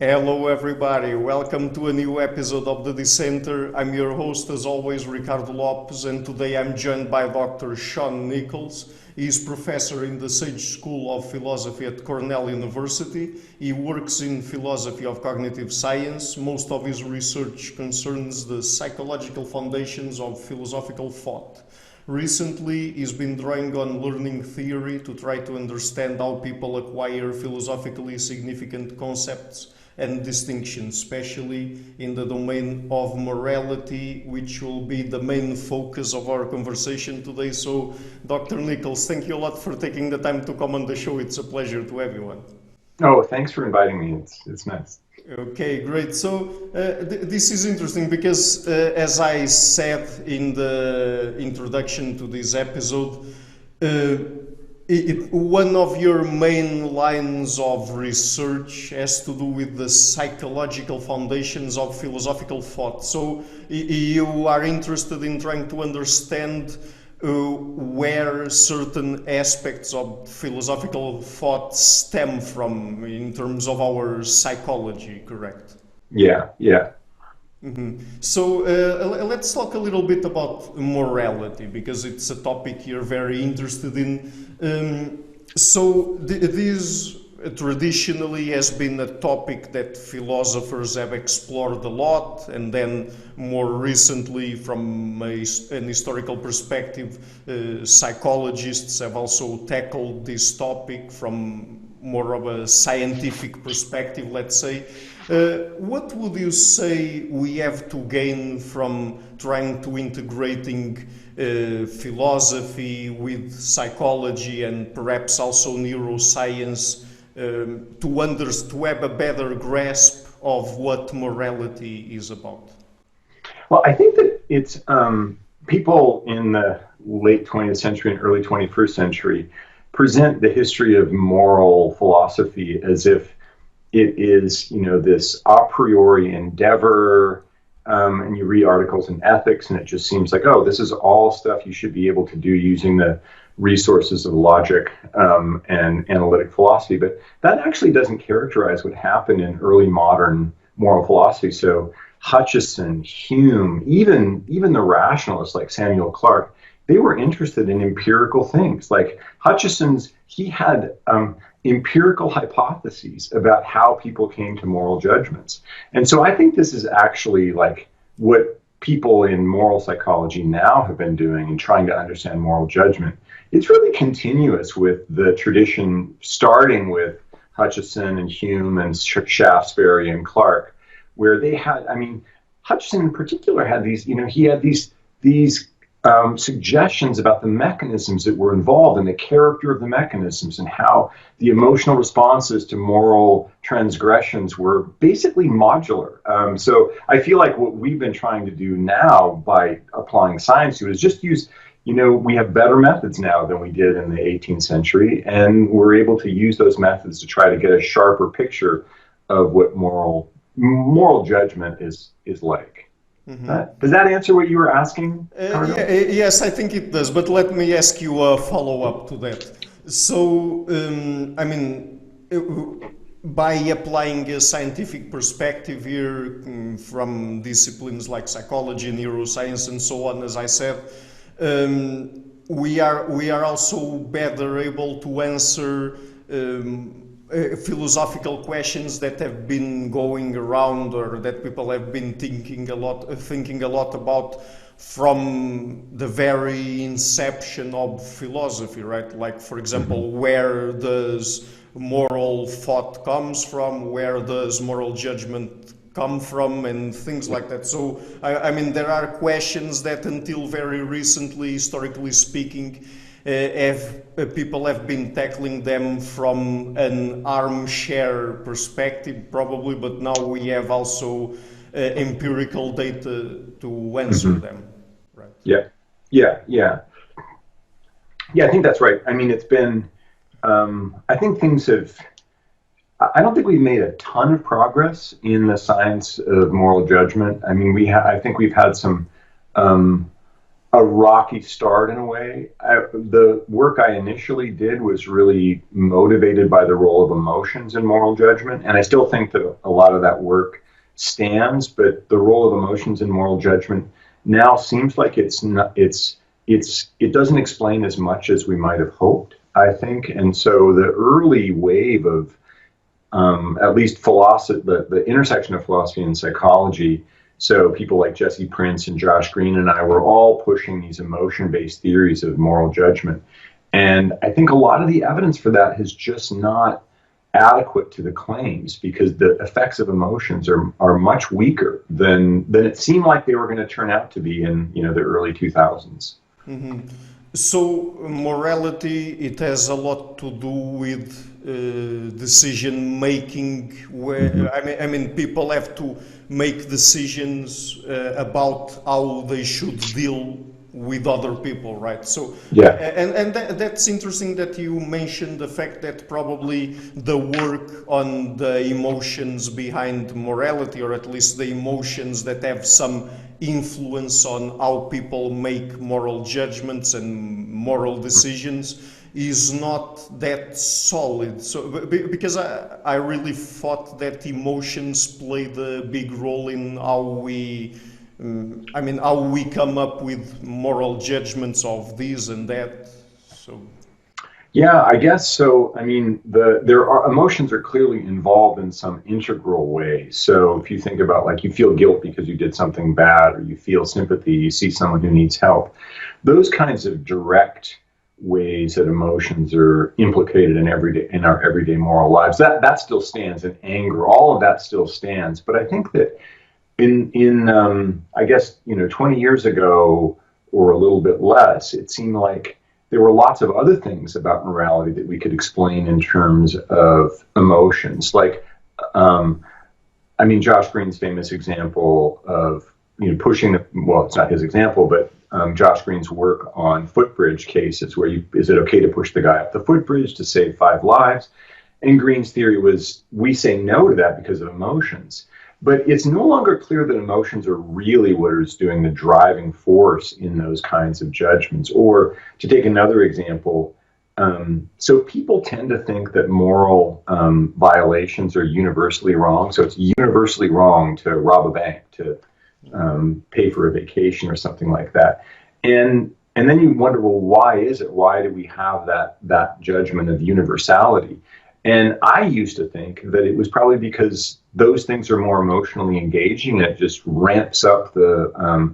Hello, everybody. Welcome to a new episode of the Dissenter. I'm your host, as always, Ricardo Lopes, and today I'm joined by Dr. Shaun Nichols. He's professor in the Sage School of Philosophy at Cornell University. He works in philosophy of cognitive science. Most of his research concerns the psychological foundations of philosophical thought. Recently, he's been drawing on learning theory to try to understand how people acquire philosophically significant concepts and distinctions, especially in the domain of morality, which will be the main focus of our conversation today. So, Dr. Nichols, thank you a lot for taking the time to come on the show. It's a pleasure to everyone. Oh, thanks for inviting me. It's nice. Okay, great. So this is interesting because, as I said in the introduction to this episode, one of your main lines of research has to do with the psychological foundations of philosophical thought. So you are interested in trying to understand where certain aspects of philosophical thought stem from in terms of our psychology, correct? Yeah, yeah. So let's talk a little bit about morality because it's a topic you're very interested in. This traditionally has been a topic that philosophers have explored a lot, and then more recently, from an historical perspective, psychologists have also tackled this topic from more of a scientific perspective, let's say. What would you say we have to gain from trying to integrating philosophy with psychology and perhaps also neuroscience to have a better grasp of what morality is about? Well, I think that it's people in the late 20th century and early 21st century present the history of moral philosophy as if it is, this a priori endeavor. And you read articles in ethics, and it just seems like, oh, this is all stuff you should be able to do using the resources of logic and analytic philosophy. But that actually doesn't characterize what happened in early modern moral philosophy. So Hutcheson, Hume, even the rationalists like Samuel Clarke, they were interested in empirical things. Like he had empirical hypotheses about how people came to moral judgments. And so I think this is actually like what people in moral psychology now have been doing in trying to understand moral judgment. It's really continuous with the tradition, starting with Hutcheson and Hume and Shaftesbury and Clarke, where they had, Hutcheson in particular had these, he had these suggestions about the mechanisms that were involved and the character of the mechanisms and how the emotional responses to moral transgressions were basically modular. So I feel like what we've been trying to do now by applying science to it is just use, we have better methods now than we did in the 18th century, and we're able to use those methods to try to get a sharper picture of what moral judgment is like. Does that answer what you were asking, Cardo? Yes, I think it does, but let me ask you a follow-up to that. So, by applying a scientific perspective here from disciplines like psychology, neuroscience, and so on, as I said, we are also better able to answer philosophical questions that have been going around or that people have been thinking a lot about from the very inception of philosophy, right? Like, for example, where does moral thought comes from, where does moral judgment come from, and things like that. So, there are questions that until very recently, historically speaking, people have been tackling them from an armchair perspective, probably, but now we have also empirical data to answer them, right? Yeah. I think that's right. It's been, I think things have, I don't think we've made a ton of progress in the science of moral judgment. I think we've had some a rocky start in a way. The work I initially did was really motivated by the role of emotions in moral judgment, and I still think that a lot of that work stands. But the role of emotions in moral judgment now seems like it's not. It doesn't explain as much as we might have hoped, I think. And so the early wave of at least philosophy, the intersection of philosophy and psychology. So people like Jesse Prince and Josh Green and I were all pushing these emotion-based theories of moral judgment. And I think a lot of the evidence for that is just not adequate to the claims, because the effects of emotions are much weaker than it seemed like they were going to turn out to be in the early 2000s. Mm-hmm. So morality, it has a lot to do with decision making. Where Mm-hmm. I mean, people have to make decisions about how they should deal with other people, right? So, Yeah. that's interesting that you mentioned the fact that probably the work on the emotions behind morality, or at least the emotions that have some influence on how people make moral judgments and moral decisions, is not that solid. So because I really thought that emotions played a big role in how we how we come up with moral judgments of this and that. So Yeah, I guess so. I mean, there are emotions are clearly involved in some integral way. So if you think about, like, you feel guilt because you did something bad, or you feel sympathy, you see someone who needs help. Those kinds of direct ways that emotions are implicated in our everyday moral lives, that still stands. And anger, all of that still stands. But I think that in I guess 20 years ago, or a little bit less, it seemed like there were lots of other things about morality that we could explain in terms of emotions. Like, I mean, Josh Green's famous example of pushing the, well, it's not his example, but Josh Green's work on footbridge cases, where is it okay to push the guy up the footbridge to save 5 lives? And Green's theory was, we say no to that because of emotions. But it's no longer clear that emotions are really what is doing the driving force in those kinds of judgments. Or, to take another example, so people tend to think that moral violations are universally wrong. So it's universally wrong to rob a bank, to pay for a vacation, or something like that. And then you wonder, well, why is it? Why do we have that judgment of universality? And I used to think that it was probably because those things are more emotionally engaging, and it just ramps up the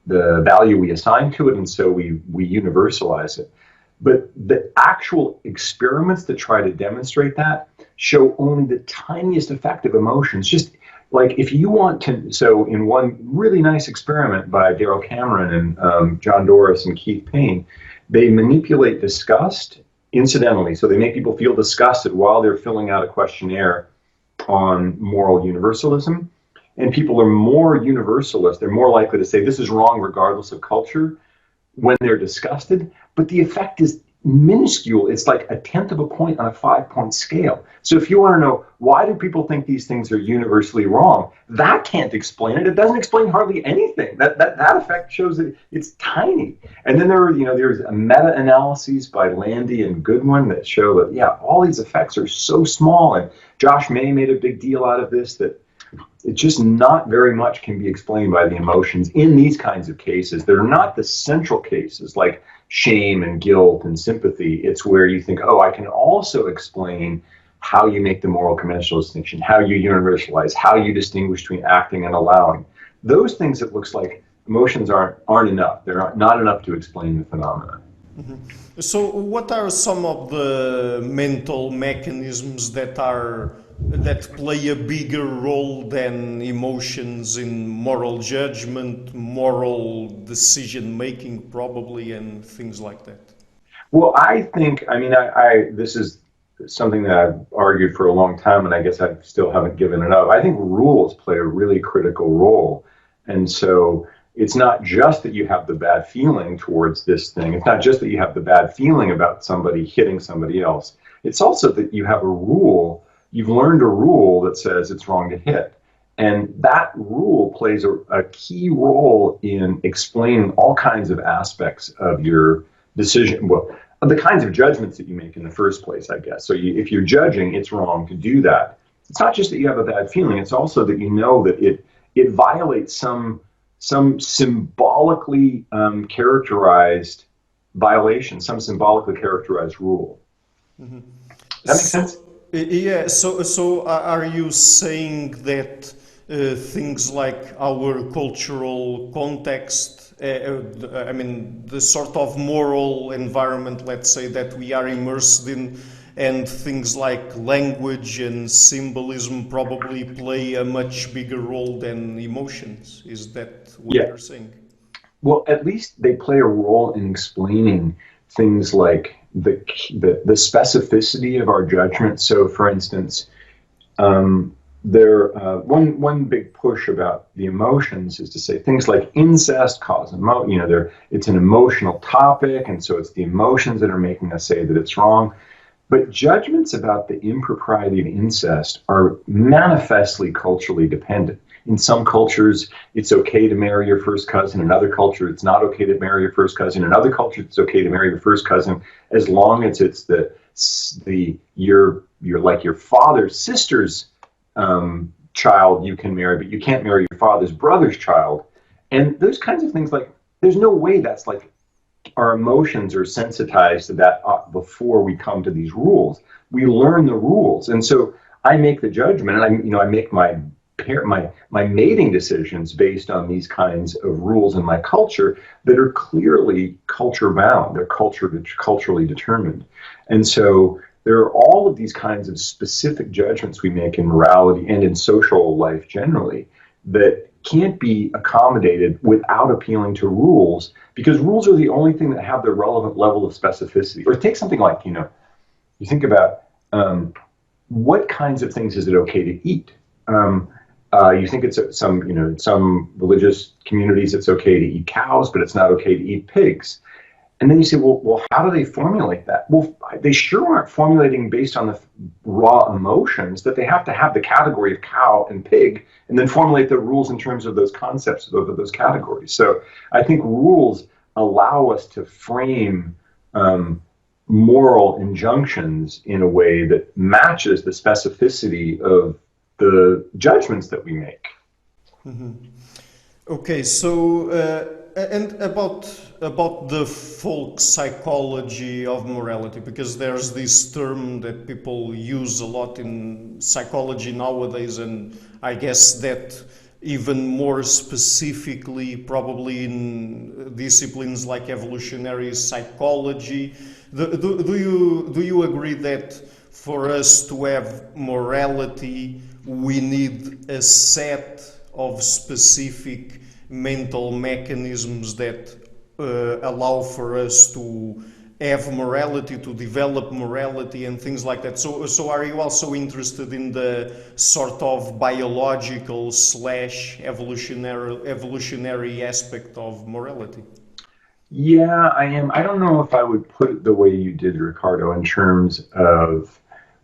value we assign to it, and so we universalize it. But the actual experiments that try to demonstrate that show only the tiniest effect of emotions. Just like, if you want to, so in one really nice experiment by Daryl Cameron and John Doris and Keith Payne, they manipulate disgust incidentally. So they make people feel disgusted while they're filling out a questionnaire on moral universalism. And people are more universalist. They're more likely to say this is wrong regardless of culture when they're disgusted. But the effect is minuscule. It's like a tenth of a point on a 5-point scale. So if you want to know, why do people think these things are universally wrong, that can't explain it. It doesn't explain hardly anything. That effect shows that it's tiny. And then there's a meta-analyses by Landy and Goodwin that show that, yeah, all these effects are so small. And Josh May made a big deal out of this, that it's just not very much can be explained by the emotions in these kinds of cases. They're not the central cases like shame and guilt and sympathy. It's where you think, oh, I can also explain how you make the moral conventional distinction, how you universalize, how you distinguish between acting and allowing. Those things, it looks like emotions aren't enough. They're not enough to explain the phenomena. mm-hmm. So what are some of the mental mechanisms that play a bigger role than emotions in moral judgment, moral decision making, probably, and things like that? Well, I think, I mean, this is something that I've argued for a long time, and I guess I still haven't given it up. I think rules play a really critical role. And so it's not just that you have the bad feeling towards this thing. It's not just that you have the bad feeling about somebody hitting somebody else. It's also that you have a rule. You've learned a rule that says it's wrong to hit. And that rule plays a key role in explaining all kinds of aspects of your decision, well, of the kinds of judgments that you make in the first place, I guess. So if you're judging, it's wrong to do that. It's not just that you have a bad feeling, it's also that you know that it violates some symbolically characterized violation, some symbolically characterized rule. Mm-hmm. That makes sense? Yeah, so are you saying that things like our cultural context, I mean, the sort of moral environment, let's say, that we are immersed in, and things like language and symbolism probably play a much bigger role than emotions? Is that what you're saying? Well, at least they play a role in explaining things like the specificity of our judgment. So, for instance, one big push about the emotions is to say things like incest cause it's an emotional topic, and so it's the emotions that are making us say that it's wrong. But judgments about the impropriety of incest are manifestly culturally dependent. In some cultures, it's okay to marry your first cousin. In another culture, it's not okay to marry your first cousin. In another culture, it's okay to marry your first cousin as long as it's your father's sister's child you can marry, but you can't marry your father's brother's child. And those kinds of things, like, there's no way that's like our emotions are sensitized to that before we come to these rules. We learn the rules, and so I make the judgment, and I make my mating decisions based on these kinds of rules in my culture that are clearly culture bound. They're culturally determined, and so there are all of these kinds of specific judgments we make in morality and in social life generally that can't be accommodated without appealing to rules, because rules are the only thing that have the relevant level of specificity. Or take something like, you think about what kinds of things is it okay to eat? You think it's in some religious communities it's okay to eat cows, but it's not okay to eat pigs. And then you say, well, how do they formulate that? Well, they sure aren't formulating based on the raw emotions, that they have to have the category of cow and pig and then formulate the rules in terms of those concepts of those categories. So I think rules allow us to frame moral injunctions in a way that matches the specificity of the judgments that we make. Mm-hmm. Okay, so and about the folk psychology of morality, because there's this term that people use a lot in psychology nowadays, and I guess that even more specifically probably in disciplines like evolutionary psychology. Do you agree that for us to have morality we need a set of specific mental mechanisms that allow for us to have morality, to develop morality and things like that? So are you also interested in the sort of biological / evolutionary aspect of morality? Yeah, I am. I don't know if I would put it the way you did, Ricardo, in terms of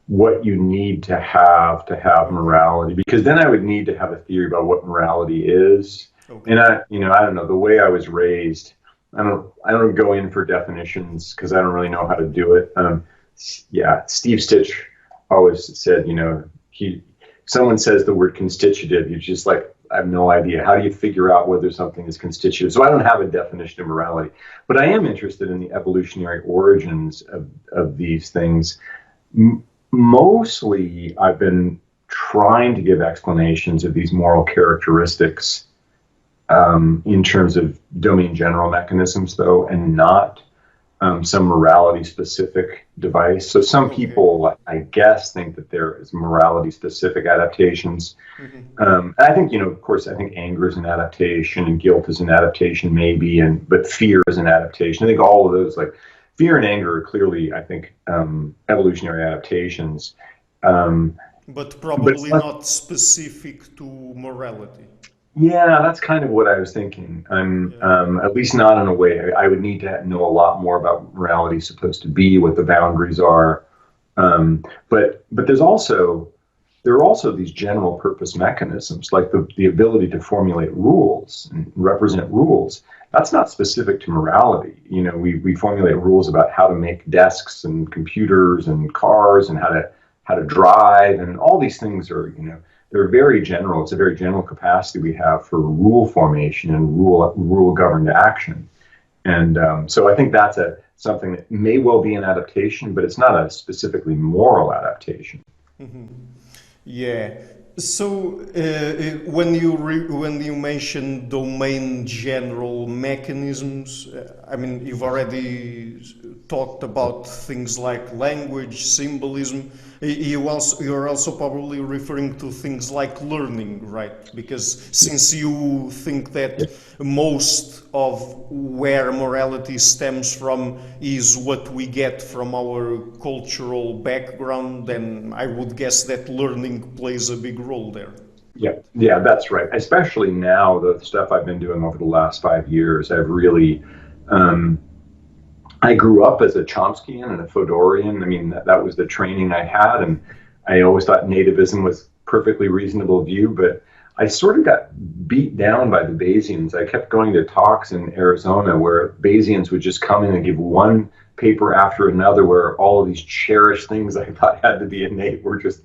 what you need to have morality, because then I would need to have a theory about what morality is. Okay. And I don't know, the way I was raised, I don't go in for definitions because I don't really know how to do it. Steve Stitch always said, someone says the word constitutive, you're just like, I have no idea. How do you figure out whether something is constitutive? So I don't have a definition of morality, but I am interested in the evolutionary origins of these things. Mostly, I've been trying to give explanations of these moral characteristics in terms of domain general mechanisms, though, and not some morality-specific device. So some people, I guess, think that there is morality-specific adaptations. Mm-hmm. I think, of course, I think anger is an adaptation, and guilt is an adaptation, maybe, but fear is an adaptation. I think all of those, like fear and anger, are clearly, I think, evolutionary adaptations. But probably not specific to morality. Yeah, that's kind of what I was thinking. At least not in a way. I would need to know a lot more about what morality is supposed to be, what the boundaries are. But there's also there are also these general purpose mechanisms, like the ability to formulate rules and represent rules. That's not specific to morality. You know, we formulate rules about how to make desks and computers and cars and how to drive, and all these things are, you know, they're very general. It's a very general capacity we have for rule formation and rule governed action. And so I think that's something that may well be an adaptation, but it's not a specifically moral adaptation. Mm-hmm. Yeah. So when you mention domain general mechanisms, I mean, you've already talked about things like language, symbolism. You're also probably referring to things like learning, right? Because since you think that most of where morality stems from is what we get from our cultural background, then I would guess that learning plays a big role there. Yeah, that's right. Especially now, the stuff I've been doing over the last 5 years, I've really, I grew up as a Chomskyan and a Fodorian. I mean, that was the training I had, and I always thought nativism was a perfectly reasonable view, but I sort of got beat down by the Bayesians. I kept going to talks in Arizona where Bayesians would just come in and give one paper after another where all of these cherished things I thought had to be innate were just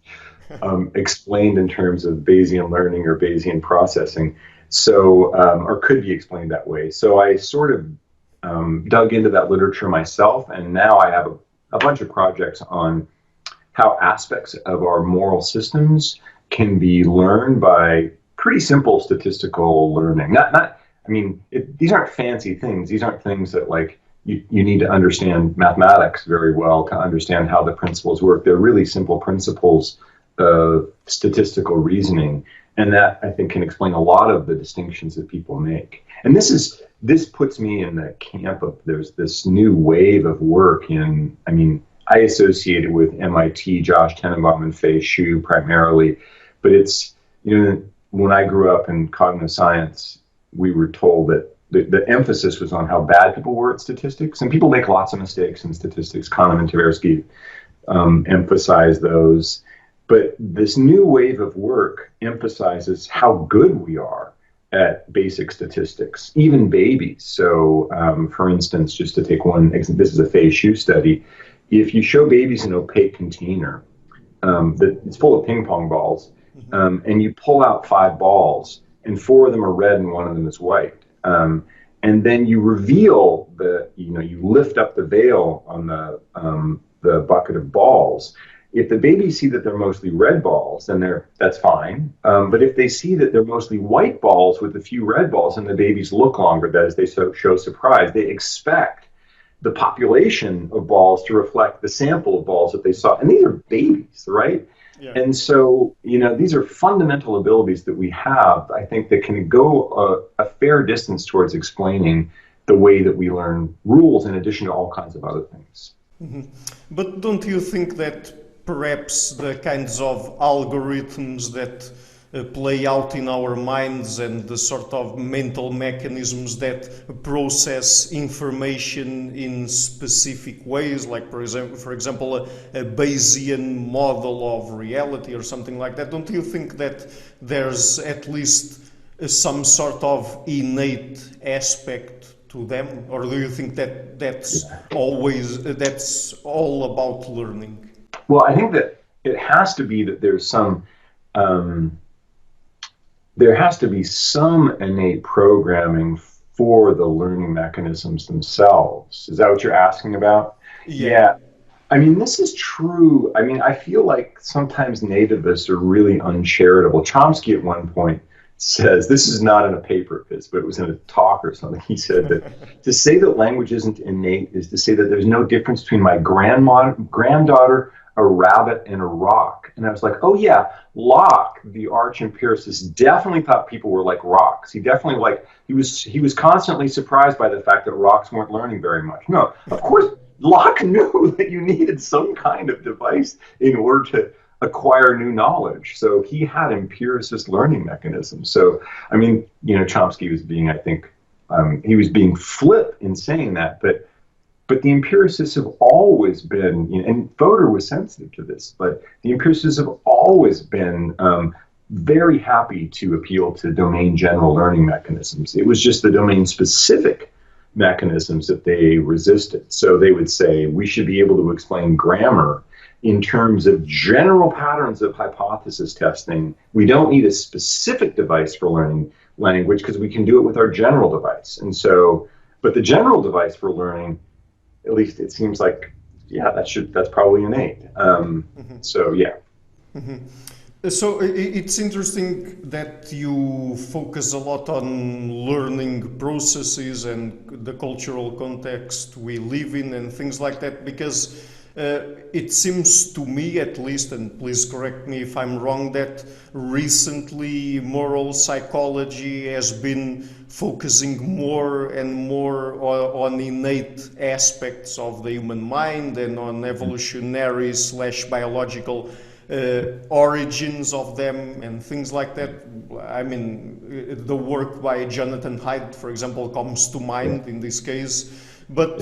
explained in terms of Bayesian learning or Bayesian processing, so or could be explained that way. So I sort of dug into that literature myself, and now I have a bunch of projects on how aspects of our moral systems can be learned by pretty simple statistical learning. These aren't fancy things. These aren't things that like you need to understand mathematics very well to understand how the principles work. They're really simple principles of statistical reasoning, and that I think can explain a lot of the distinctions that people make. And this puts me in the camp of there's this new wave of work in, I mean, I associate it with MIT, Josh Tenenbaum and Fei Xu primarily, but it's, you know, when I grew up in cognitive science, we were told that the emphasis was on how bad people were at statistics, and people make lots of mistakes in statistics. Kahneman and Tversky emphasize those. But this new wave of work emphasizes how good we are at basic statistics, even babies. So, for instance, just to take one, this is a Fei Xu study. If you show babies an opaque container it's full of ping pong balls, and you pull out 5 balls, and 4 of them are red and 1 of them is white, and then you reveal you lift up the veil on the bucket of balls. If the babies see that they're mostly red balls, then that's fine. But if they see that they're mostly white balls with a few red balls, and the babies look longer, that is, they show surprise, they expect the population of balls to reflect the sample of balls that they saw. And these are babies, right? Yeah. And so, these are fundamental abilities that we have, I think, that can go a fair distance towards explaining the way that we learn rules in addition to all kinds of other things. Mm-hmm. But don't you think that perhaps the kinds of algorithms that play out in our minds and the sort of mental mechanisms that process information in specific ways, like for example, a Bayesian model of reality or something like that, don't you think that there's at least some sort of innate aspect to them? Or do you think that that's all about learning? Well, I think that it has to be that there's there has to be some innate programming for the learning mechanisms themselves. Is that what you're asking about? Yeah. I mean, this is true. I mean, I feel like sometimes nativists are really uncharitable. Chomsky at one point says, this is not in a paper of his, but it was in a talk or something. He said that to say that language isn't innate is to say that there's no difference between my granddaughter, a rabbit, and a rock. And I was like, oh yeah, Locke, the arch empiricist, definitely thought people were like rocks. He definitely he was constantly surprised by the fact that rocks weren't learning very much. No, of course, Locke knew that you needed some kind of device in order to acquire new knowledge. So he had empiricist learning mechanisms. So, I mean, Chomsky was being, I think, he was being flip in saying that, but But the empiricists have always been, and Fodor was sensitive to this, but the empiricists have always been very happy to appeal to domain general learning mechanisms. It was just the domain specific mechanisms that they resisted. So they would say we should be able to explain grammar in terms of general patterns of hypothesis testing. We don't need a specific device for learning language because we can do it with our general device. And so, but the general device for learning, at least it seems like, yeah, that's probably innate. So yeah. So it's interesting that you focus a lot on learning processes and the cultural context we live in and things like that, because it seems to me, at least, and please correct me if I'm wrong, that recently moral psychology has been focusing more and more on innate aspects of the human mind and on evolutionary / biological origins of them and things like that. I mean, the work by Jonathan Haidt, for example, comes to mind in this case. But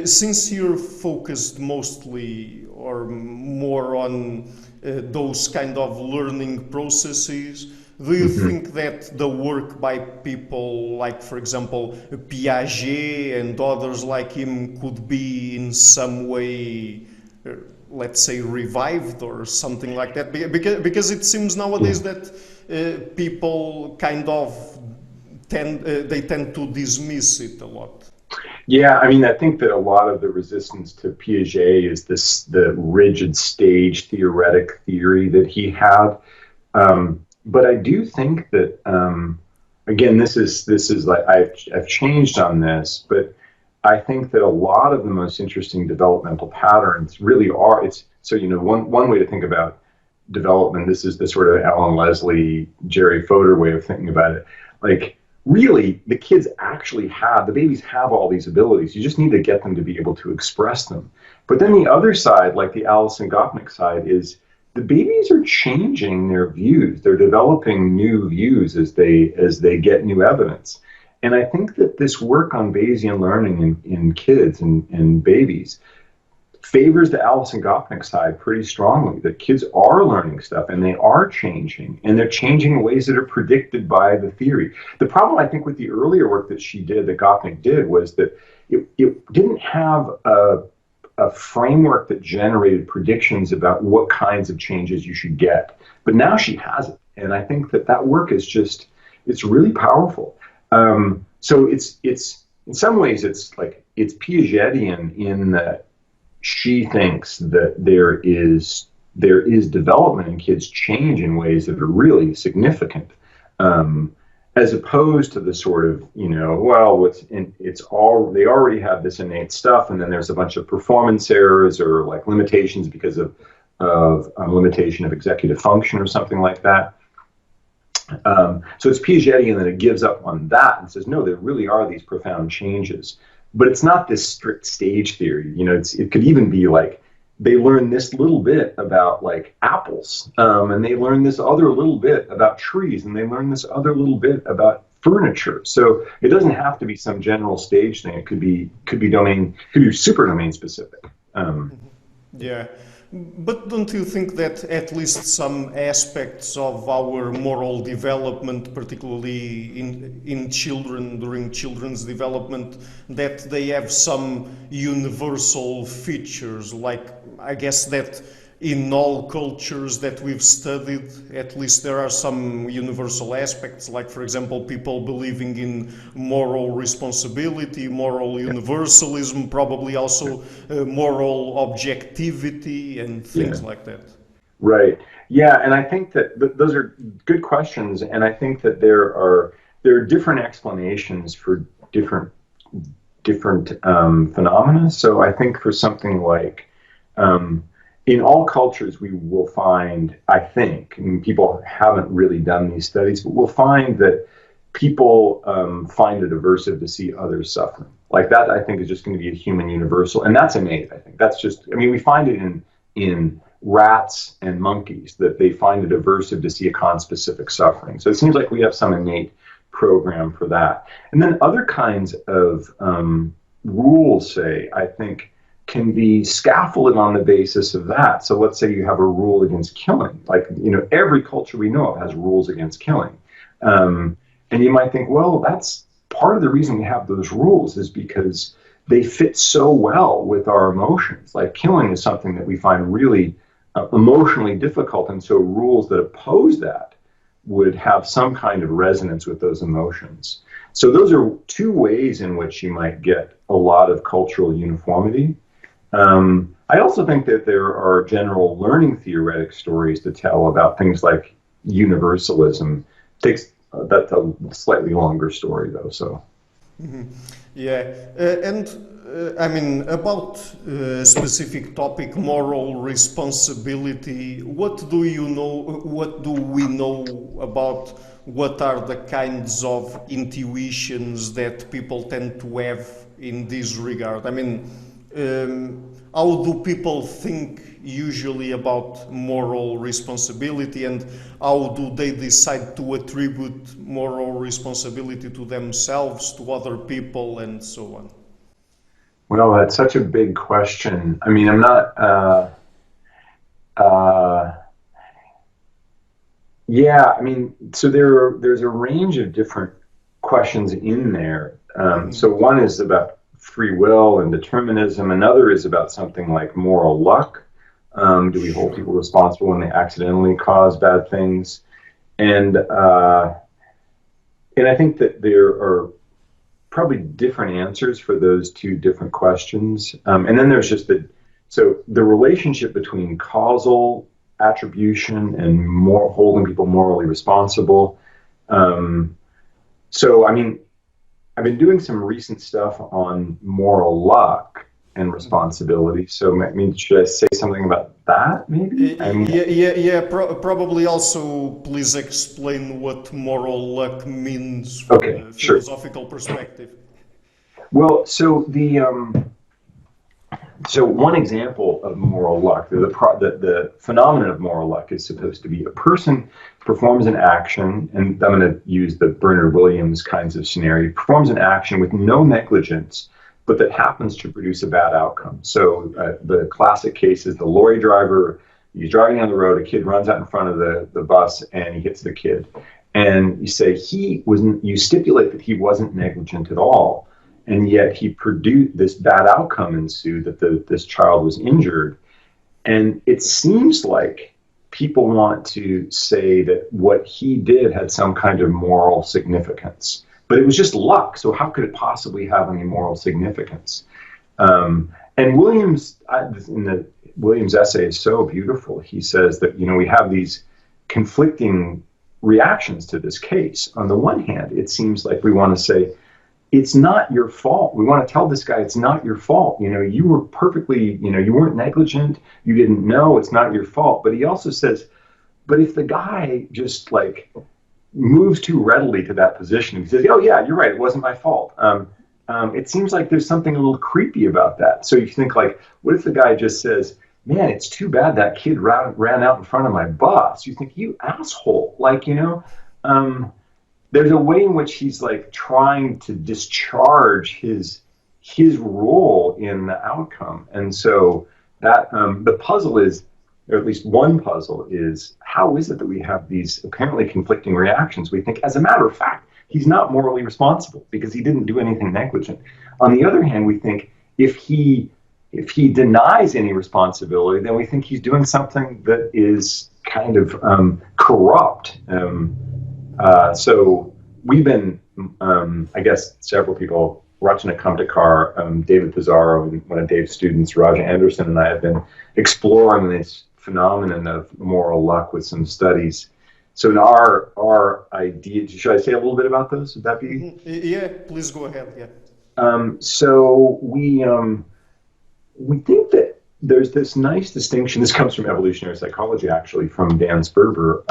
since you're focused mostly or more on those kind of learning processes, do you think that the work by people like, for example, Piaget and others like him could be in some way, let's say, revived or something like that? Because it seems nowadays that people kind of tend to dismiss it a lot. Yeah, I mean, I think that a lot of the resistance to Piaget is the rigid stage theoretic theory that he had. But I do think that, again, this is like I've changed on this, but I think that a lot of the most interesting developmental patterns really are. So one way to think about development. This is the sort of Alan Leslie, Jerry Fodor way of thinking about it. Like, really, the babies have all these abilities. You just need to get them to be able to express them. But then the other side, like the Alison Gopnik side, is the babies are changing their views. They're developing new views as they get new evidence. And I think that this work on Bayesian learning in kids and babies favors the Alison Gopnik side pretty strongly, that kids are learning stuff and they are changing, and they're changing in ways that are predicted by the theory. The problem, I think, with the earlier work that Gopnik did, was that it didn't have a framework that generated predictions about what kinds of changes you should get. But now she has it. And I think that work is it's really powerful. So it's in some ways it's Piagetian in that she thinks that there is development in kids change in ways that are really significant, as opposed to the sort of, they already have this innate stuff, and then there's a bunch of performance errors or like limitations because of limitation of executive function or something like that. So it's Piagetian that it gives up on that and says, no, there really are these profound changes. But it's not this strict stage theory. It could even be like they learn this little bit about like apples, and they learn this other little bit about trees, and they learn this other little bit about furniture. So it doesn't have to be some general stage thing. It could be super domain specific. Yeah. But don't you think that at least some aspects of our moral development, particularly in children, during children's development, that they have some universal features? Like, I guess that in all cultures that we've studied, at least there are some universal aspects, like, for example, people believing in moral responsibility, moral universalism, probably also moral objectivity and things like that. Right. Yeah, and I think that those are good questions, and I think that there are different explanations for different phenomena. So I think for something like in all cultures, we will find, I think, and people haven't really done these studies, but we'll find that people find it aversive to see others suffering. Like that, I think, is just going to be a human universal. And that's innate, I think. We find it in rats and monkeys, that they find it aversive to see a conspecific suffering. So it seems like we have some innate program for that. And then other kinds of rules, say, I think, can be scaffolded on the basis of that. So let's say you have a rule against killing. Like, every culture we know of has rules against killing. And you might think, well, that's part of the reason we have those rules is because they fit so well with our emotions. Like, killing is something that we find really emotionally difficult. And so rules that oppose that would have some kind of resonance with those emotions. So those are two ways in which you might get a lot of cultural uniformity. I also think that there are general learning theoretic stories to tell about things like universalism. That's a slightly longer story, though. So, yeah, I mean, about a specific topic, moral responsibility. What do you know? What do we know about what are the kinds of intuitions that people tend to have in this regard? I mean, how do people think usually about moral responsibility, and how do they decide to attribute moral responsibility to themselves, to other people, and so on? well, that's such a big question. I mean, I'm not. Uh, yeah, I mean, so there's a range of different questions in there. So one is about free will and determinism. Another is about something like moral luck. Do we hold Sure. people responsible when they accidentally cause bad things? And I think that there are probably different answers for those two different questions. And then there's just the relationship between causal attribution and holding people morally responsible. So, I mean, I've been doing some recent stuff on moral luck and responsibility. So, I mean, should I say something about that, maybe? I mean, Probably also please explain what moral luck means from okay, a sure. philosophical perspective. Well, so one example of moral luck, the phenomenon of moral luck is supposed to be a person performs an action, and I'm going to use the Bernard Williams kinds of scenario, performs an action with no negligence, but that happens to produce a bad outcome. So the classic case is the lorry driver. He's driving down the road, a kid runs out in front of the bus, and he hits the kid. And you say you stipulate that he wasn't negligent at all, and yet he produced this bad outcome ensued that this child was injured. And it seems like people want to say that what he did had some kind of moral significance, but it was just luck. So how could it possibly have any moral significance? And Williams' essay is so beautiful. He says that, we have these conflicting reactions to this case. On the one hand, it seems like we want to say, it's not your fault. We want to tell this guy it's not your fault. You were perfectly, you weren't negligent. You didn't know. It's not your fault. But he also says, but if the guy just like moves too readily to that position, he says, oh yeah, you're right. It wasn't my fault. It seems like there's something a little creepy about that. So you think like, what if the guy just says, man, it's too bad that kid ran out in front of my bus. You think, you asshole. Like, there's a way in which he's like trying to discharge his role in the outcome. And so that the puzzle is, or at least one puzzle is, how is it that we have these apparently conflicting reactions? We think, as a matter of fact, he's not morally responsible because he didn't do anything negligent. On the other hand, we think if he denies any responsibility, then we think he's doing something that is kind of corrupt. So we've been, I guess, several people, Rachana Kamtekar, David Pizarro, and one of Dave's students, Raja Anderson, and I have been exploring this phenomenon of moral luck with some studies. So in our idea, should I say a little bit about those? Would that be? Yeah, please go ahead. Yeah. So we think that there's this nice distinction. This comes from evolutionary psychology, actually, from Dan Sperber,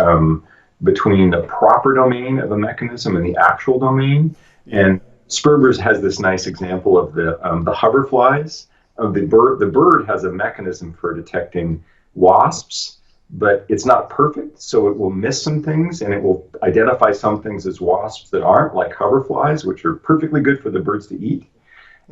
between the proper domain of a mechanism and the actual domain. And Sperber's has this nice example of the hoverflies of the bird. The bird has a mechanism for detecting wasps, but it's not perfect, so it will miss some things, and it will identify some things as wasps that aren't, like hoverflies, which are perfectly good for the birds to eat.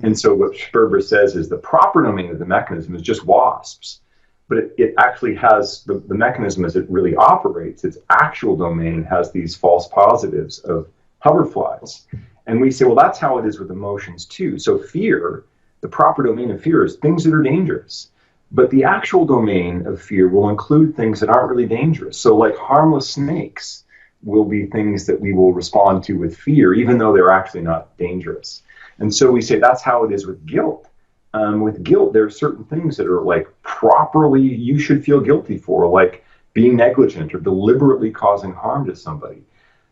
And so what Sperber says is the proper domain of the mechanism is just wasps, but it actually has the mechanism as it really operates. Its actual domain has these false positives of hoverflies. And we say, well, that's how it is with emotions too. So fear, the proper domain of fear is things that are dangerous. But the actual domain of fear will include things that aren't really dangerous. So like harmless snakes will be things that we will respond to with fear, even though they're actually not dangerous. And so we say that's how it is with guilt. With guilt, there are certain things that are like properly you should feel guilty for, like being negligent or deliberately causing harm to somebody.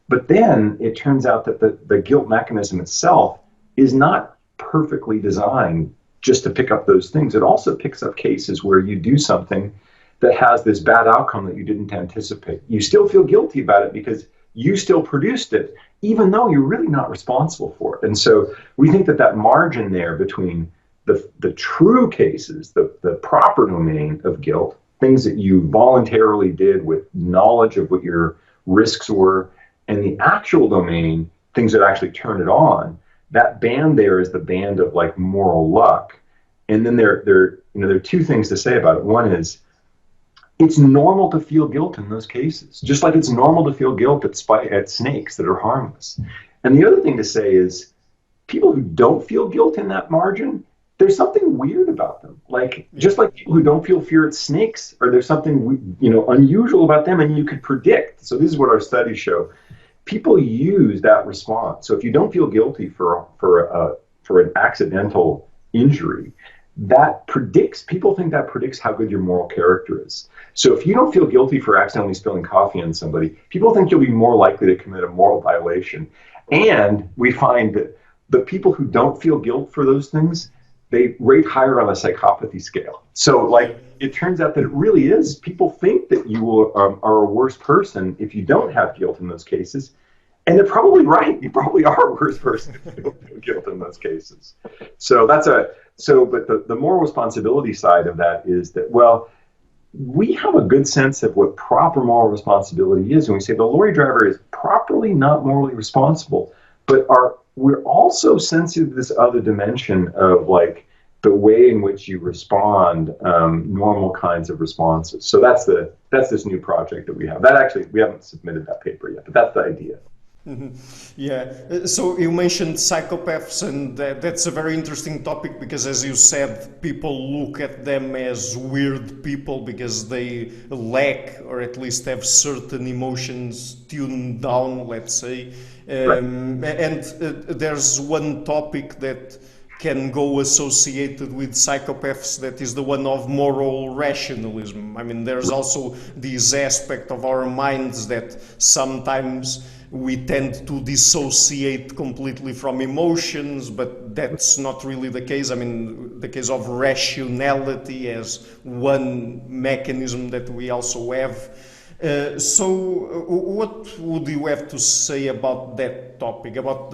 But then it turns out that the guilt mechanism itself is not perfectly designed just to pick up those things. It also picks up cases where you do something that has this bad outcome that you didn't anticipate. You still feel guilty about it because you still produced it, even though you're really not responsible for it. And so we think that that margin there between the true cases, the proper domain of guilt, things that you voluntarily did with knowledge of what your risks were, and the actual domain, things that actually turn it on, that band there is the band of like moral luck. And then there are two things to say about it. One is it's normal to feel guilt in those cases, just like it's normal to feel guilt at snakes that are harmless. And the other thing to say is people who don't feel guilt in that margin, there's something weird about them. Like just like people who don't feel fear at snakes, or there's something unusual about them, and you could predict. So this is what our studies show. People use that response. So if you don't feel guilty for an accidental injury, people think that predicts how good your moral character is. So if you don't feel guilty for accidentally spilling coffee on somebody, people think you'll be more likely to commit a moral violation. And we find that the people who don't feel guilt for those things, they rate higher on the psychopathy scale. So like it turns out that it really is, people think that you are a worse person if you don't have guilt in those cases. And they're probably right. You probably are a worse person if you don't feel guilt in those cases. So but the moral responsibility side of that is that, well, we have a good sense of what proper moral responsibility is. And we say the lorry driver is properly not morally responsible, but we're also sensitive to this other dimension of like the way in which you respond, normal kinds of responses. So that's this new project that we have. We haven't submitted that paper yet, but that's the idea. Mm-hmm. Yeah. So you mentioned psychopaths, and that's a very interesting topic because, as you said, people look at them as weird people because they lack, or at least have certain emotions tuned down, let's say. Right. And there's one topic that can go associated with psychopaths, that is the one of moral rationalism. I mean, there's also this aspect of our minds that sometimes we tend to dissociate completely from emotions, but that's not really the case. I mean, the case of rationality as one mechanism that we also have. So what would you have to say about that topic, about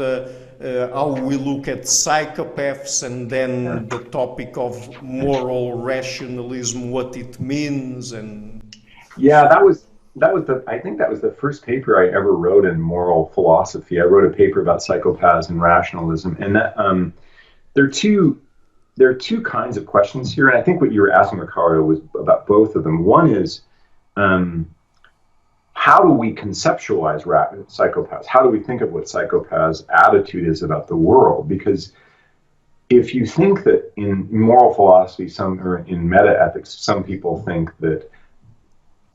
how we look at psychopaths, and then the topic of moral rationalism, what it means? And yeah, I think that was the first paper I ever wrote in moral philosophy. I wrote a paper about psychopaths and rationalism, and that there are two kinds of questions here, and I think what you were asking, Ricardo, was about both of them. One is how do we conceptualize psychopaths? How do we think of what psychopaths' attitude is about the world? Because if you think that in moral philosophy, or in meta-ethics, some people think that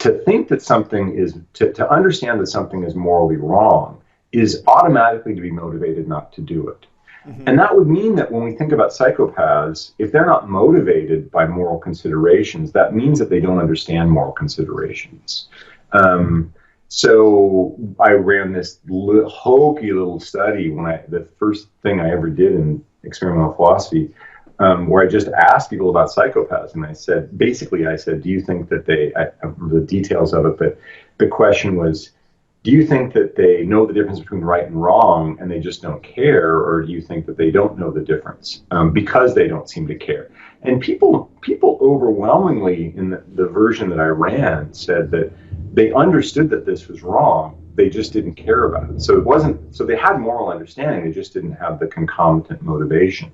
to understand that something is morally wrong is automatically to be motivated not to do it. Mm-hmm. And that would mean that when we think about psychopaths, if they're not motivated by moral considerations, that means that they don't understand moral considerations. So I ran this hokey little study the first thing I ever did in experimental philosophy, where I just asked people about psychopaths, and I said, do you think that the details of it, but the question was, do you think that they know the difference between right and wrong and they just don't care, or do you think that they don't know the difference because they don't seem to care? And people overwhelmingly in the version that I ran said that they understood that this was wrong, they just didn't care about it. So they had moral understanding, they just didn't have the concomitant motivation.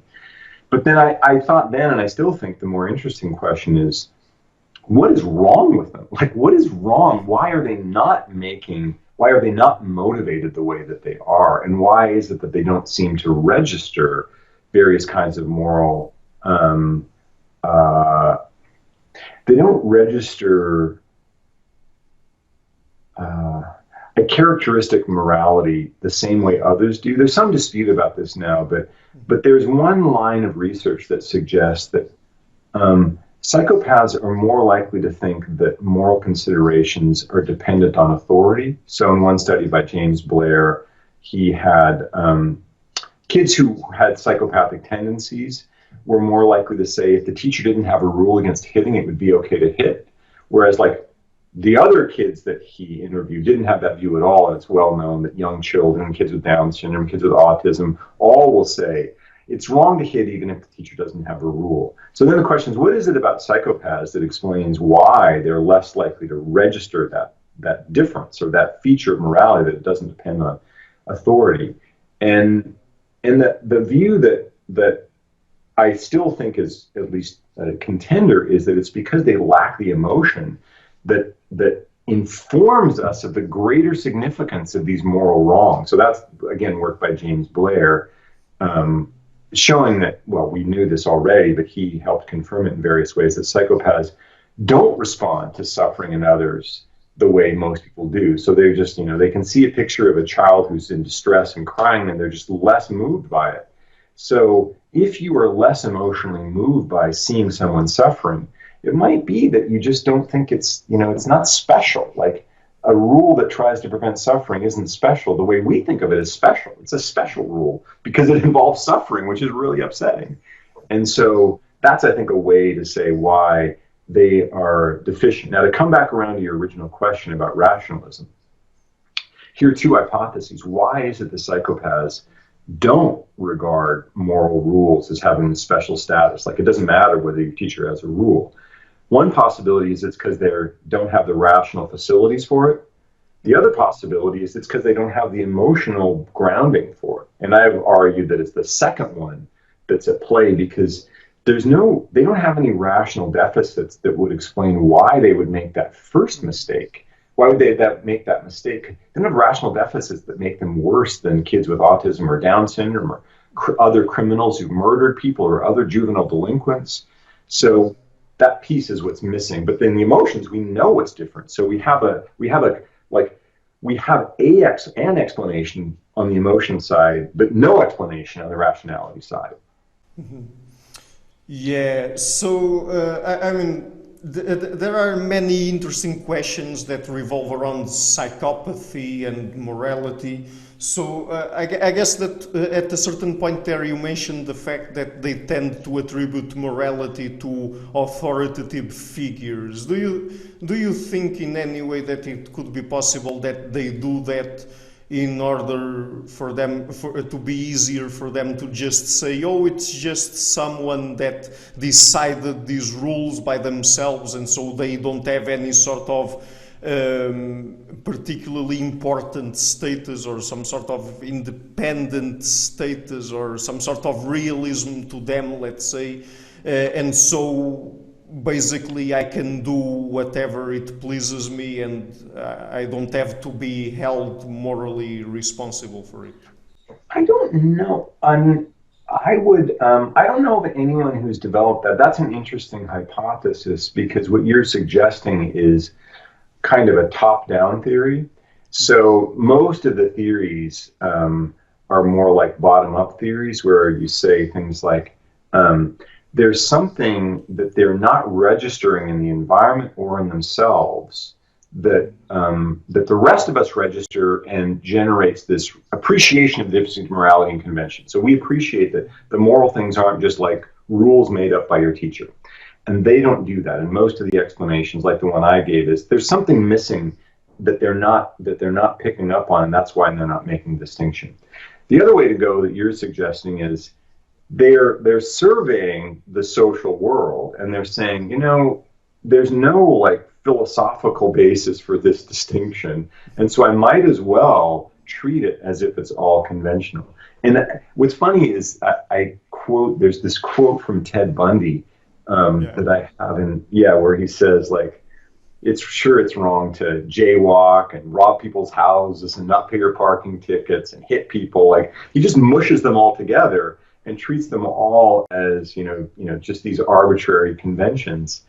But then I thought then, and I still think the more interesting question is, what is wrong with them? Like, what is wrong? Why are they not motivated the way that they are? And why is it that they don't seem to register various kinds of moral, they don't register a characteristic morality the same way others do. There's some dispute about this now, but there's one line of research that suggests that psychopaths are more likely to think that moral considerations are dependent on authority. So in one study by James Blair, he had kids who had psychopathic tendencies were more likely to say if the teacher didn't have a rule against hitting, it would be okay to hit. Whereas like the other kids that he interviewed didn't have that view at all. And it's well known that young children, kids with Down syndrome, kids with autism, all will say it's wrong to hit even if the teacher doesn't have a rule. So then the question is, what is it about psychopaths that explains why they're less likely to register that difference or that feature of morality that it doesn't depend on authority? And the view that I still think is at least a contender is that it's because they lack the emotion that informs us of the greater significance of these moral wrongs. So that's, again, work by James Blair, showing that, well, we knew this already, but he helped confirm it in various ways, that psychopaths don't respond to suffering in others the way most people do. So they're just, they can see a picture of a child who's in distress and crying, and they're just less moved by it. So if you are less emotionally moved by seeing someone suffering, it might be that you just don't think it's not special. Like a rule that tries to prevent suffering isn't special the way we think of it as special. It's a special rule because it involves suffering, which is really upsetting. And so that's, I think, a way to say why they are deficient. Now, to come back around to your original question about rationalism, here are two hypotheses. Why is it the psychopaths don't regard moral rules as having a special status? Like, it doesn't matter whether your teacher has a rule. One possibility is it's because they don't have the rational facilities for it. The other possibility is it's because they don't have the emotional grounding for it. And I've argued that it's the second one that's at play, because they don't have any rational deficits that would explain why they would make that first mistake. Why would they make that mistake? They don't have rational deficits that make them worse than kids with autism or Down syndrome or other criminals who've murdered people or other juvenile delinquents. So that piece is what's missing. But then the emotions, we know what's different. So we have an explanation on the emotion side, but no explanation on the rationality side. Mm-hmm. Yeah. So I mean, there are many interesting questions that revolve around psychopathy and morality. So I guess that at a certain point there you mentioned the fact that they tend to attribute morality to authoritative figures. Do you think in any way that it could be possible that they do that in order for it to be easier for them to just say, oh, it's just someone that decided these rules by themselves, and so they don't have any sort of particularly important status or some sort of independent status or some sort of realism to them, let's say, and so basically I can do whatever it pleases me and I don't have to be held morally responsible for it? I don't know. I don't know of anyone who's developed that. That's an interesting hypothesis, because what you're suggesting is kind of a top-down theory. So most of the theories are more like bottom-up theories, where you say things like, there's something that they're not registering in the environment or in themselves that the rest of us register and generates this appreciation of the difference between morality and convention. So we appreciate that the moral things aren't just like rules made up by your teacher. And they don't do that. And most of the explanations, like the one I gave, is there's something missing that they're not picking up on, and that's why they're not making the distinction. The other way to go that you're suggesting is they're surveying the social world, and they're saying, there's no like philosophical basis for this distinction, and so I might as well treat it as if it's all conventional. And what's funny is I quote. There's this quote from Ted Bundy that I have where he says, like, it's wrong to jaywalk and rob people's houses and not pay your parking tickets and hit people. Like, he just mushes them all together and treats them all as, just these arbitrary conventions.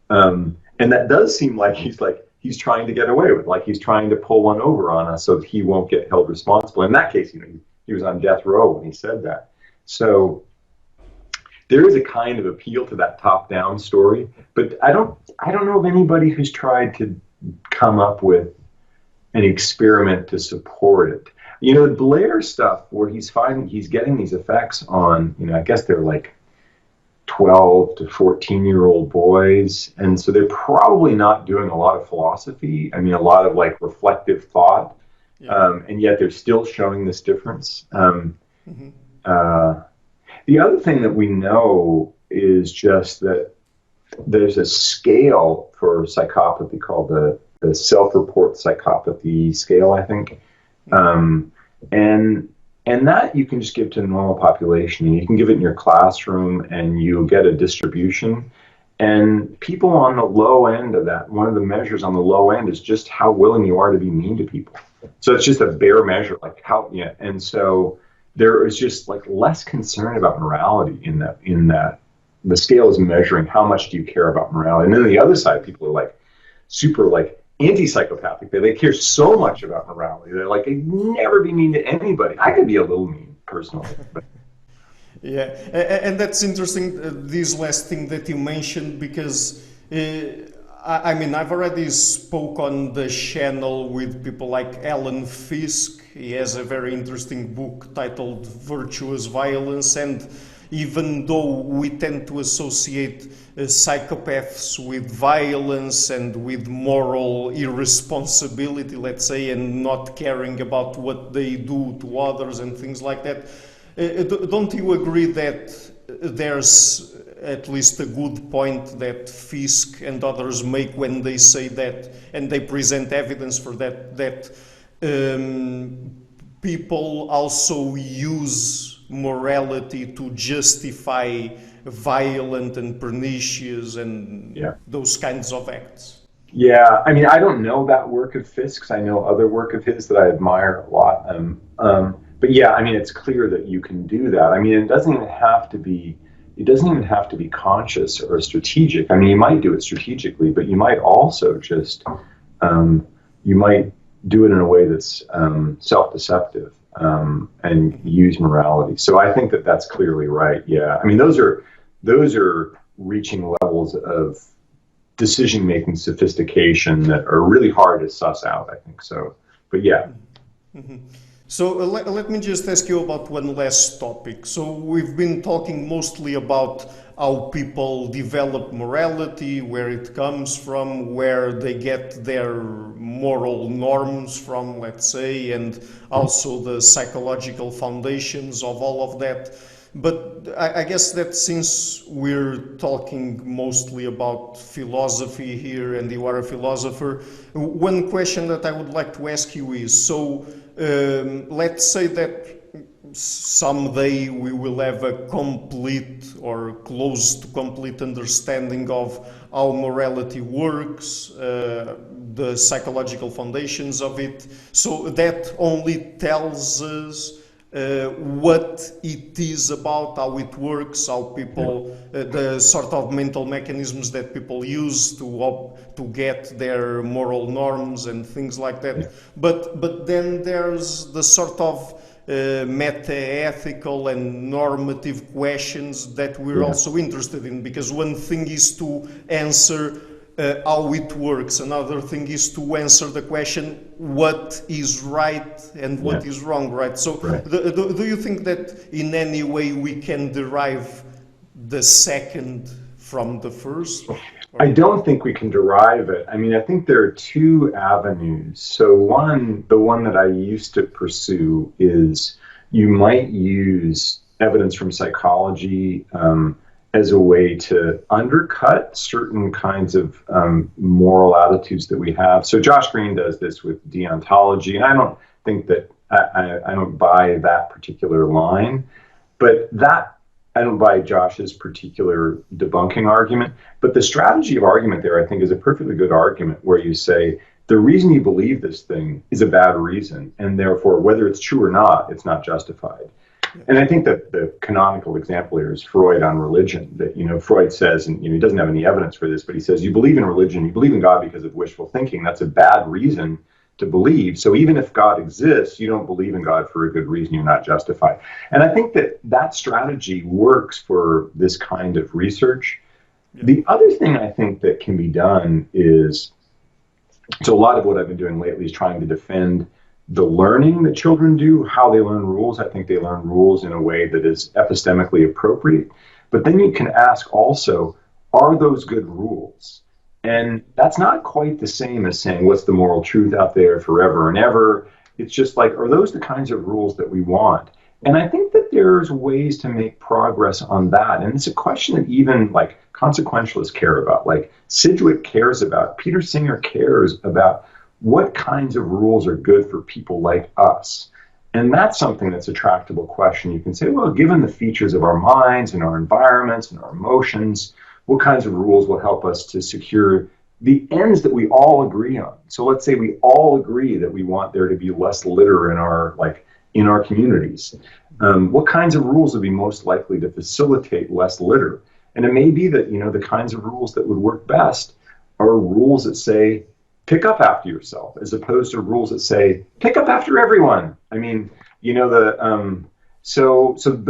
And that does seem like he's trying to get away with, like he's trying to pull one over on us so that he won't get held responsible. In that case, he was on death row when he said that. So there is a kind of appeal to that top-down story, but I don't know of anybody who's tried to come up with an experiment to support it. The Blair stuff where he's getting these effects on, I guess they're like 12 to 14-year-old boys, and so they're probably not doing a lot of philosophy. I mean, a lot of like reflective thought, and yet they're still showing this difference. The other thing that we know is just that there's a scale for psychopathy called the self-report psychopathy scale, I think. And that you can just give to the normal population. You can give it in your classroom and you'll get a distribution. And people on the low end of that, one of the measures on the low end is just how willing you are to be mean to people. So it's just a bare measure, like and so there is just like less concern about morality in that the scale is measuring how much do you care about morality. And then the other side, people are like super like anti-psychopathic. They care so much about morality. They're like, they'd never be mean to anybody. I could be a little mean personally. Yeah, and that's interesting, this last thing that you mentioned, because I've already spoke on the channel with people like Alan Fisk. He has a very interesting book titled Virtuous Violence, and even though we tend to associate psychopaths with violence and with moral irresponsibility, let's say, and not caring about what they do to others and things like that, don't you agree that there's at least a good point that Fisk and others make when they say that, and they present evidence for that people also use morality to justify violent and pernicious and those kinds of acts? Yeah, I mean, I don't know that work of Fisk's. I know other work of his that I admire a lot. But yeah, I mean, it's clear that you can do that. I mean, it doesn't even have to be conscious or strategic. I mean, you might do it strategically, but you might also just, you might do it in a way that's self-deceptive and use morality. So I think that that's clearly right. Yeah, I mean, those are reaching levels of decision-making sophistication that are really hard to suss out, I think. So, but yeah. Mm-hmm. So let me just ask you about one last topic. So we've been talking mostly about how people develop morality, where it comes from, where they get their moral norms from, let's say, and also the psychological foundations of all of that. But I guess that since we're talking mostly about philosophy here, and you are a philosopher, one question that I would like to ask you is, so let's say that someday we will have a complete or close to complete understanding of how morality works, the psychological foundations of it. So that only tells us what it is about, how it works, how people, the sort of mental mechanisms that people use to get their moral norms and things like that. Yeah. But then there's the sort of meta-ethical and normative questions that we're also interested in, because one thing is to answer how it works, another thing is to answer the question what is right and what is wrong, right? So do you think that in any way we can derive the second from the first? I don't think we can derive it. I mean, I think there are two avenues. So the one that I used to pursue is you might use evidence from psychology as a way to undercut certain kinds of moral attitudes that we have. So Josh Green does this with deontology, and I don't think that I don't buy that particular line, but that I don't buy Josh's particular debunking argument, but the strategy of argument there, I think, is a perfectly good argument where you say the reason you believe this thing is a bad reason, and therefore, whether it's true or not, it's not justified. And I think that the canonical example here is Freud on religion. That Freud says, and he doesn't have any evidence for this, but he says you believe in religion, you believe in God because of wishful thinking. That's a bad reason to believe. So even if God exists, you don't believe in God for a good reason. You're not justified. And I think that strategy works for this kind of research. Yeah. The other thing I think that can be done is, so a lot of what I've been doing lately is trying to defend the learning that children do, how they learn rules. I think they learn rules in a way that is epistemically appropriate. But then you can ask also, are those good rules? And that's not quite the same as saying, what's the moral truth out there forever and ever? It's just like, are those the kinds of rules that we want? And I think that there's ways to make progress on that. And it's a question that even like consequentialists care about, like Sidgwick cares about, Peter Singer cares about what kinds of rules are good for people like us. And that's something that's a tractable question. You can say, well, given the features of our minds and our environments and our emotions, what kinds of rules will help us to secure the ends that we all agree on? So let's say we all agree that we want there to be less litter in our communities. What kinds of rules would be most likely to facilitate less litter? And it may be that, the kinds of rules that would work best are rules that say, pick up after yourself, as opposed to rules that say, pick up after everyone. I mean, but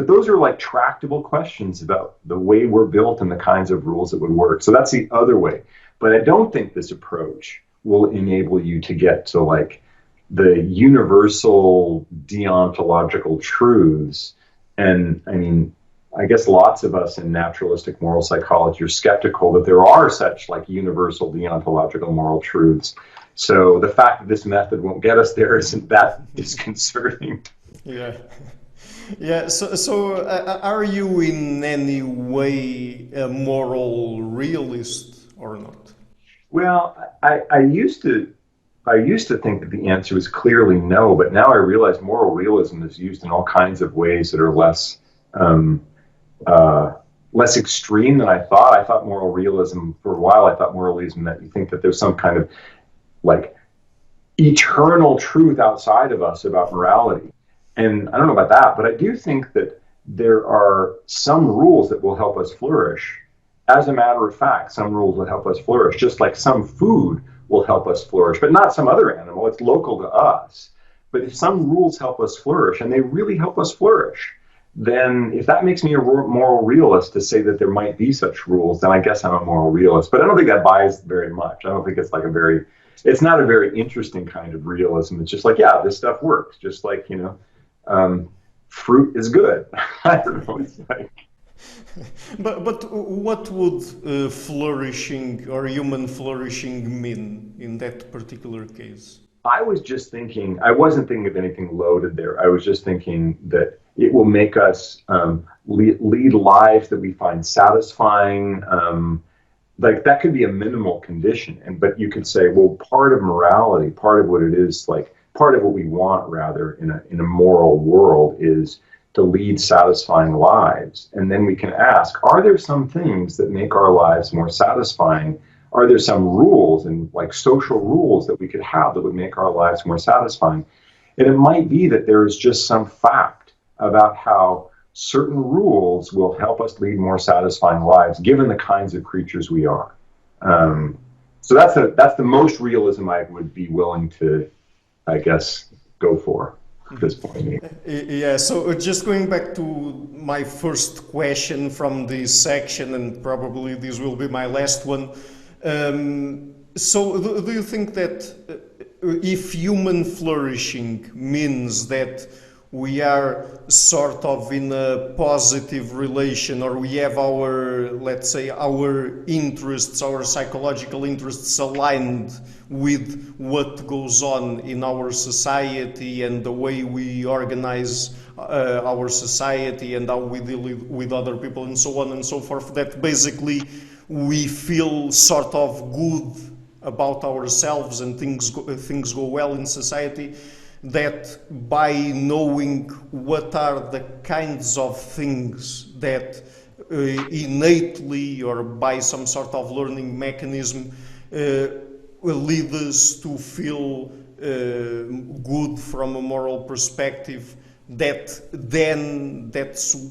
those are like tractable questions about the way we're built and the kinds of rules that would work. So that's the other way. But I don't think this approach will enable you to get to like the universal deontological truths. And I mean, I guess lots of us in naturalistic moral psychology are skeptical that there are such like universal deontological moral truths. So the fact that this method won't get us there isn't that disconcerting. Yeah. Yeah. So are you in any way a moral realist or not? Well, I used to think that the answer was clearly no, but now I realize moral realism is used in all kinds of ways that are less extreme than I thought. I thought moral realism, for a while, I thought moral realism that you think that there's some kind of like eternal truth outside of us about morality. And I don't know about that, but I do think that there are some rules that will help us flourish. As a matter of fact, some rules will help us flourish, just like some food will help us flourish, but not some other animal. It's local to us. But if some rules help us flourish, and they really help us flourish, then if that makes me a moral realist to say that there might be such rules, then I guess I'm a moral realist. But I don't think that buys very much. I don't think it's like it's not a very interesting kind of realism. It's just like, yeah, this stuff works. Just like, fruit is good. I don't know. It's like. But what would flourishing or human flourishing mean in that particular case? I was just thinking, I wasn't thinking of anything loaded there. I was just thinking that it will make us lead lives that we find satisfying. Like that could be a minimal condition. But you could say, well, part of morality, part of what it is, like part of what we want rather in a moral world is to lead satisfying lives. And then we can ask, are there some things that make our lives more satisfying? Are there some rules and like social rules that we could have that would make our lives more satisfying? And it might be that there is just some fact about how certain rules will help us lead more satisfying lives given the kinds of creatures we are. So that's the most realism I would be willing to, I guess, go for at this point. Yeah, so just going back to my first question from this section, and probably this will be my last one. So do you think that if human flourishing means that we are sort of in a positive relation, or we have our, let's say, our interests, our psychological interests aligned with what goes on in our society and the way we organize our society and how we deal with other people and so on and so forth, that basically we feel sort of good about ourselves and things go well in society, that by knowing what are the kinds of things that innately or by some sort of learning mechanism lead us to feel good from a moral perspective, that's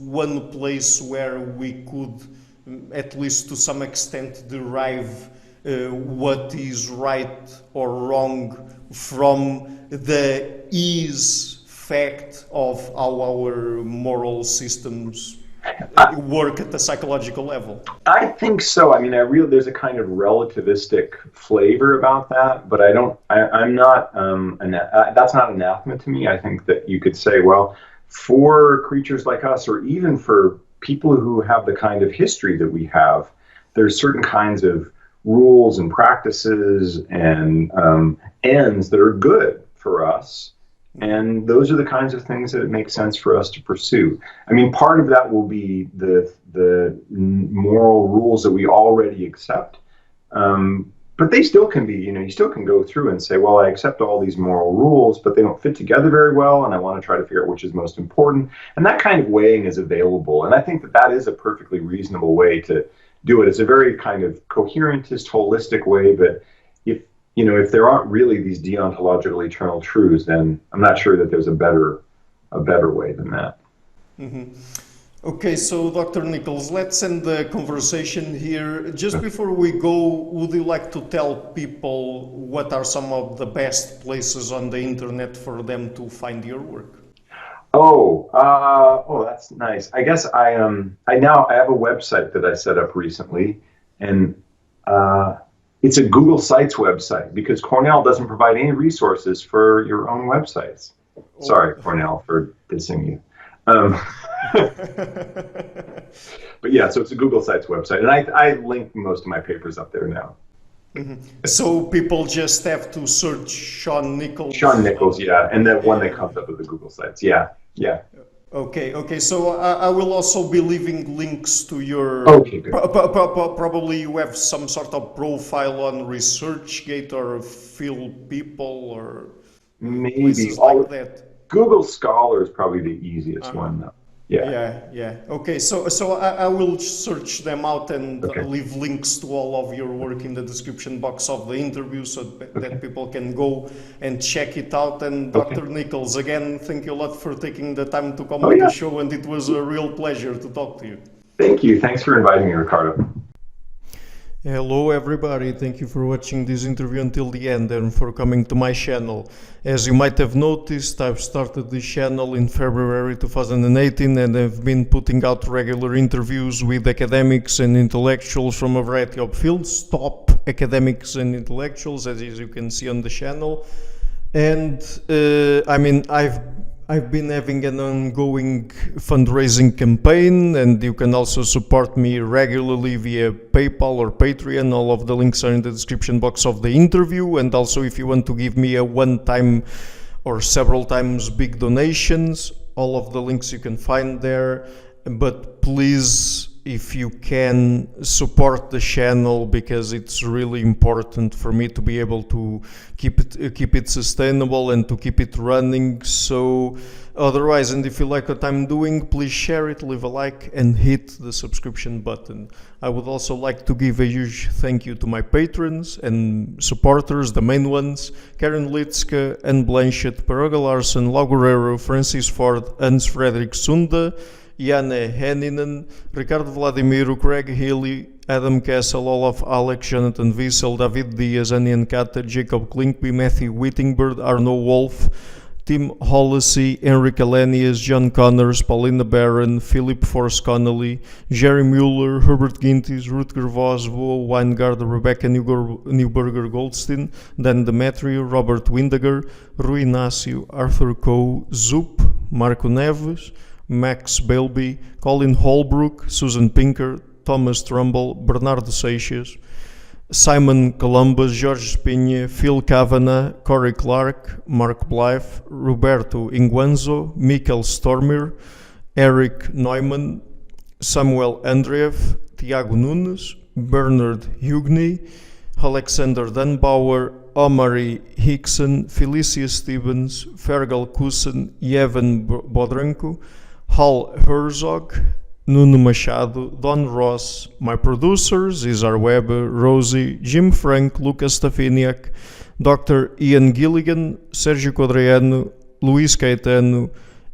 one place where we could, at least to some extent, derive what is right or wrong from the fact of how our moral systems work at the psychological level. I think so. I mean, there's a kind of relativistic flavor about that, but I'm not, that's not anathema to me. I think that you could say, well, for creatures like us, or even for people who have the kind of history that we have, there's certain kinds of rules and practices and ends that are good for us. And those are the kinds of things that it makes sense for us to pursue. I mean, part of that will be the moral rules that we already accept. But they still can be, you still can go through and say, well, I accept all these moral rules, but they don't fit together very well, and I want to try to figure out which is most important. And that kind of weighing is available. And I think that is a perfectly reasonable way to do it. It's a very kind of coherentist, holistic way, but if there aren't really these deontological eternal truths, then I'm not sure that there's a better way than that. Mm-hmm. Okay, so Dr. Nichols, let's end the conversation here. Just before we go, would you like to tell people what are some of the best places on the internet for them to find your work? Oh, that's nice. I guess I have a website that I set up recently, and it's a Google Sites website because Cornell doesn't provide any resources for your own websites. Sorry, Cornell, for dissing you. But yeah, so it's a Google Sites website, and I link most of my papers up there now. Mm-hmm. So people just have to search Shaun Nichols. Shaun Nichols, yeah, and that one that comes up with the Google Sites, yeah. Okay. So I will also be leaving links to your. Okay, good. Probably you have some sort of profile on ResearchGate or Phil People or maybe places like that. Google Scholar is probably the easiest one, though. Yeah. Okay, so I will search them out and leave links to all of your work in the description box of the interview so that people can go and check it out. And Dr. Nichols, again, thank you a lot for taking the time to come on the show, and it was a real pleasure to talk to you. Thank you. Thanks for inviting me, Ricardo. Hello everybody, thank you for watching this interview until the end and for coming to my channel. As you might have noticed, I've started this channel in February 2018 and I've been putting out regular interviews with academics and intellectuals from a variety of fields, top academics and intellectuals, as you can see on the channel. And I've been having an ongoing fundraising campaign, and you can also support me regularly via PayPal or Patreon. All of the links are in the description box of the interview, and also if you want to give me a one-time or several times big donations, all of the links you can find there. But please, if you can, support the channel, because it's really important for me to be able to keep it sustainable and to keep it running. So otherwise, and if you like what I'm doing, please share it, leave a like and hit the subscription button. I would also like to give a huge thank you to my patrons and supporters, the main ones: Karen Litska, Anne Blanchett, Paroga Larsen, Lau Guerrero, Francis Ford, Hans Fredrik Sunda, Janne Henninen, Ricardo Vladimiro, Craig Healy, Adam Kessel, Olaf Alex, Jonathan Wiesel, David Diaz, Anian Kata, Jacob Klinkby, Matthew Whittingbird, Arno Wolf, Tim Hollesy, Enric Alenius, John Connors, Paulina Barron, Philip Force Connolly, Jerry Mueller, Herbert Gintis, Rutger Vos, Bo Weingard, Rebecca Newberger Goldstein, Dan Demetrio, Robert Windiger, Rui Inácio, Arthur Coe, Zoop, Marco Neves, Max Bailby, Colin Holbrook, Susan Pinker, Thomas Trumbull, Bernardo Seixas, Simon Columbus, Jorge Espinha, Phil Kavanagh, Corey Clark, Mark Blythe, Roberto Inguanzo, Mikkel Stormir, Eric Neumann, Samuel Andreev, Tiago Nunes, Bernard Hugney, Alexander Dunbauer, Omari Hickson, Felicia Stevens, Fergal Kussen e Evan Bodranco, Hal Herzog, Nuno Machado, Don Ross, my producers, Isar Weber, Rosie, Jim Frank, Lucas Stafiniak, Dr. Ian Gilligan, Sergio Codreanu, Luis Caetano,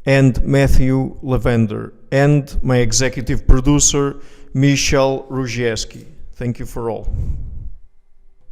and Matthew Lavender, and my executive producer, Michel Rugieski. Thank you for all.